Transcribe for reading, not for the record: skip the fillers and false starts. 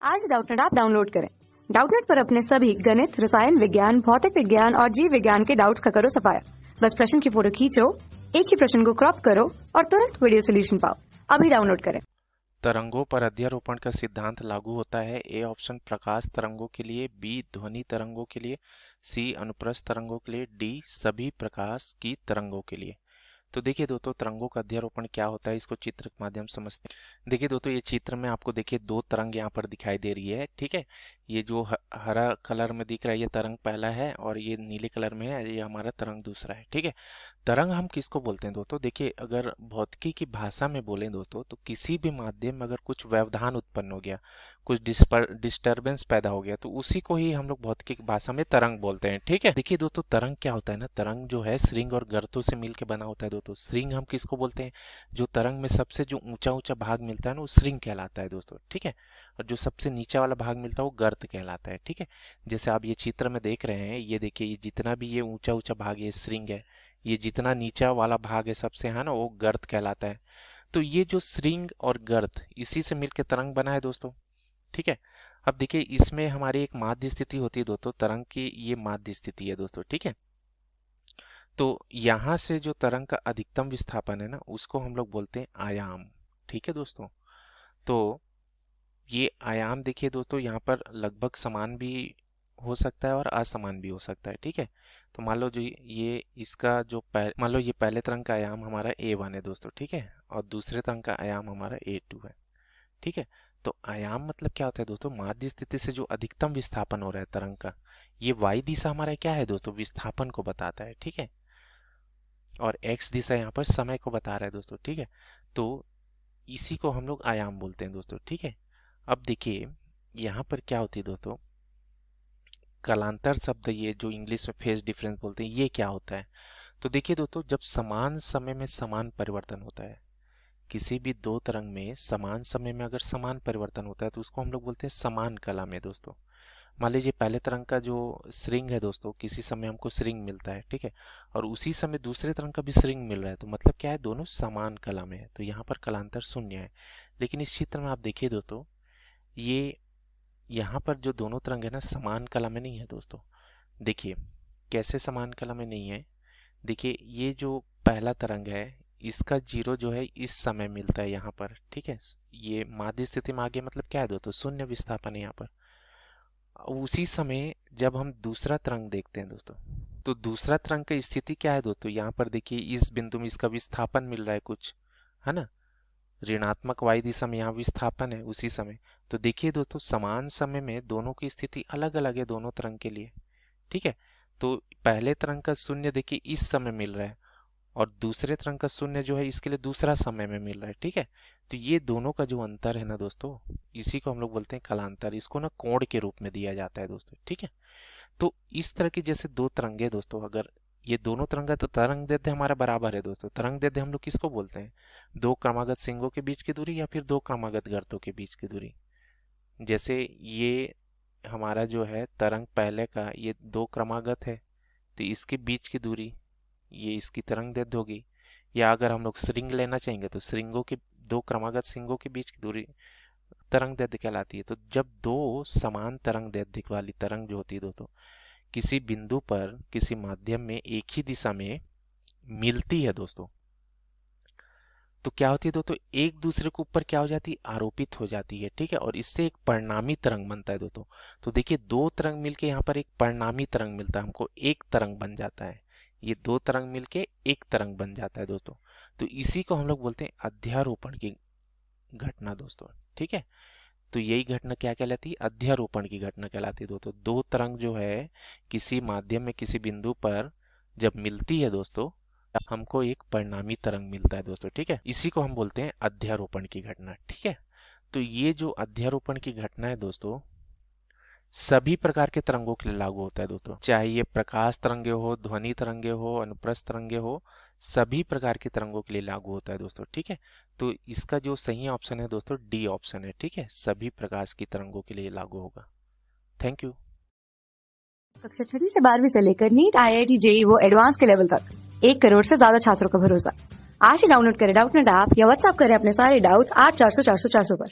आज Doubtnut app download करें। Doubtnut पर अपने सभी गणित, रसायन विज्ञान, भौतिक विज्ञान और जीव विज्ञान के डाउट्स का करो सफाया। बस प्रश्न की फोटो खींचो, एक ही प्रश्न को क्रॉप करो और तुरंत वीडियो सोल्यूशन पाओ। अभी डाउनलोड करें। तरंगों पर अध्यारोपण का सिद्धांत लागू होता है। ए ऑप्शन प्रकाश तरंगों के लिए, बी ध्वनि तरंगों के लिए, सी अनुप्रस्थ तरंगों के लिए, डी सभी प्रकाश की तरंगों के लिए। तो देखिए दोस्तों, तरंगों का अध्यारोपण क्या होता है, इसको चित्र के माध्यम से समझते हैं। देखिए दोस्तों, ये चित्र में आपको देखिए दो तरंग यहाँ पर दिखाई दे रही है। ठीक है, ये जो हरा कलर में दिख रहा है ये तरंग पहला है और ये नीले कलर में है, ये हमारा तरंग दूसरा है। ठीक है, तरंग हम किसको बोलते हैं दोस्तों? देखिए, अगर भौतिकी की भाषा में बोलें दोस्तों, तो किसी भी माध्यम में अगर कुछ व्यवधान उत्पन्न हो गया, कुछ डिस्टरबेंस पैदा हो गया, तो उसी को ही हम लोग भौतिकी की भाषा में तरंग बोलते हैं। ठीक है, देखिए दोस्तों, तरंग क्या होता है ना, तरंग जो है श्रृंग और गर्तों से मिलकर बना होता है दोस्तों। श्रृंग हम किसको बोलते हैं? जो तरंग में सबसे जो ऊंचा ऊंचा भाग मिलता है ना, वो श्रृंग कहलाता है दोस्तों। ठीक है, और जो सबसे नीचा वाला भाग मिलता है वो गर्त कहलाता है। ठीक है, जैसे आप ये चित्र में देख रहे हैं, ये देखिए, ये जितना भी ये ऊंचा ऊंचा भाग ये श्रृंग है, ये जितना नीचा वाला भाग है सबसे, है ना, वो गर्त कहलाता है। तो ये जो श्रृंग और गर्त इसी से मिलकर तरंग बना है दोस्तों। ठीक है, अब देखिए, इसमें हमारी एक माध्य स्थिति होती है दोस्तों, तरंग की ये माध्य स्थिति है दोस्तों। ठीक है, तो यहां से जो तरंग का अधिकतम विस्थापन है ना, उसको हम लोग बोलते हैं आयाम। ठीक है दोस्तों, तो ये आयाम देखिए दोस्तों, यहाँ पर लगभग समान भी हो सकता है और असमान भी हो सकता है। ठीक है, तो मान लो जो ये इसका जो मान लो ये पहले तरंग का आयाम हमारा A1 है दोस्तों। ठीक है, और दूसरे तरंग का आयाम हमारा A2 है। ठीक है, तो आयाम मतलब क्या होता है दोस्तों? माध्य स्थिति से जो अधिकतम विस्थापन हो रहा है तरंग का, ये y दिशा हमारा क्या है दोस्तों? विस्थापन को बताता है। ठीक है, और x दिशा यहाँ पर समय को बता रहा है दोस्तों। ठीक है, तो इसी को हम लोग आयाम बोलते हैं दोस्तों। ठीक है, अब देखिए यहाँ पर क्या होती है दोस्तों, कालांतर शब्द, ये जो इंग्लिश में फेज डिफरेंस बोलते हैं, ये क्या होता है? तो देखिए दोस्तों, जब समान समय में समान परिवर्तन होता है, किसी भी दो तरंग में समान समय में अगर समान परिवर्तन होता है तो उसको हम लोग बोलते हैं समान कला में दोस्तों। मान लीजिए पहले तरंग का जो श्रृंग है दोस्तों, किसी समय हमको श्रृंग मिलता है। ठीक है, और उसी समय दूसरे तरंग का भी श्रृंग मिल रहा है, तो मतलब क्या है, दोनों समान कला में है, तो यहाँ पर कलांतर शून्य है। लेकिन इस चित्र में आप देखिए दोस्तों, ये यहाँ पर जो दोनों तरंग है ना, समान कला में नहीं है दोस्तों। देखिए कैसे समान कला में नहीं है। देखिए, ये जो पहला तरंग है, इसका जीरो जो है इस समय मिलता है यहाँ पर। ठीक है, ये माध्य स्थिति में आ गया, मतलब क्या है दोस्तों? शून्य विस्थापन है यहाँ पर। उसी समय जब हम दूसरा तरंग देखते हैं दोस्तों, तो दूसरा तरंग की स्थिति क्या है दोस्तों? यहाँ पर देखिए, इस बिंदु में इसका विस्थापन मिल रहा है कुछ, है ना, ऋणात्मक y दिशा में यहाँ विस्थापन है उसी समय। तो देखिए दोस्तों, समान समय में दोनों की स्थिति अलग अलग है दोनों तरंग के लिए। ठीक है, तो पहले तरंग का शून्य देखिए इस समय मिल रहा है, और दूसरे तरंग का शून्य जो है इसके लिए दूसरा समय में मिल रहा है। ठीक है, तो ये दोनों का जो अंतर है ना दोस्तों, इसी को हम लोग बोलते हैं कलांतर। इसको ना कोण के रूप में दिया जाता है दोस्तों। ठीक है, तो इस तरह की जैसे दो तरंगे दोस्तों, अगर ये दोनों तरंग है तो तरंग दैर्ध्य हमारा बराबर है दोस्तों। तरंग दैर्ध्य हम लोग किसको बोलते हैं? दो क्रमागत सिंगों के बीच की दूरी या फिर दो क्रमागत गर्तों के बीच की दूरी। जैसे ये हमारा जो है तरंग पहले का, ये दो क्रमागत है, तो इसके बीच की दूरी ये इसकी तरंग दैर्ध्य होगी। या अगर हम लोग श्रृंग लेना चाहेंगे तो श्रृंगों के, दो क्रमागत श्रृंगों के बीच की दूरी तरंग दैर्ध्य कहलाती है। तो जब दो समान तरंग दैर्ध्य वाली तरंग जो होती है दोस्तों, किसी बिंदु पर किसी माध्यम में एक ही दिशा में मिलती है दोस्तों, तो क्या होती है दोस्तों? एक दूसरे के ऊपर क्या हो जाती है? आरोपित हो जाती है। ठीक है, और इससे एक परिणामी तरंग बनता है दोस्तों। तो देखिए, दो तरंग मिलके यहाँ पर एक परिणामी तरंग मिलता है हमको, एक तरंग बन जाता है। ये दो तरंग मिलके एक तरंग बन जाता है दोस्तों। तो इसी को हम लोग बोलते हैं अध्यारोपण की घटना दोस्तों। ठीक है, तो यही घटना क्या कहलाती है? अध्यारोपण की घटना कहलाती है दोस्तों। दो तरंग जो है किसी माध्यम में किसी बिंदु पर जब मिलती है दोस्तों, हमको एक परिणामी तरंग मिलता है दोस्तों। ठीक है, इसी को हम बोलते हैं अध्यारोपण की घटना। ठीक है, तो ये जो अध्यारोपण की घटना है दोस्तों, सभी प्रकार के तरंगों के लिए लागू होता है दोस्तों, चाहे ये प्रकाश तरंगे हो, ध्वनि तरंगे हो, अनुप्रस्थ तरंगे हो, सभी प्रकार की तरंगों के लिए लागू होता है दोस्तों। ठीक है, तो इसका जो सही ऑप्शन है दोस्तों, डी ऑप्शन है। ठीक है, सभी प्रकार की तरंगों के लिए लागू होगा। Thank you. कक्षा 6 से 12वीं से लेकर नीट, IIT, JEE वो एडवांस के लेवल तक 1 करोड़ से ज्यादा छात्रों का भरोसा। आज ही डाउनलोड करें डाउटनेट ऐप या व्हाट्सएप करें अपने सारे डाउट्स 8400 400 400 पर।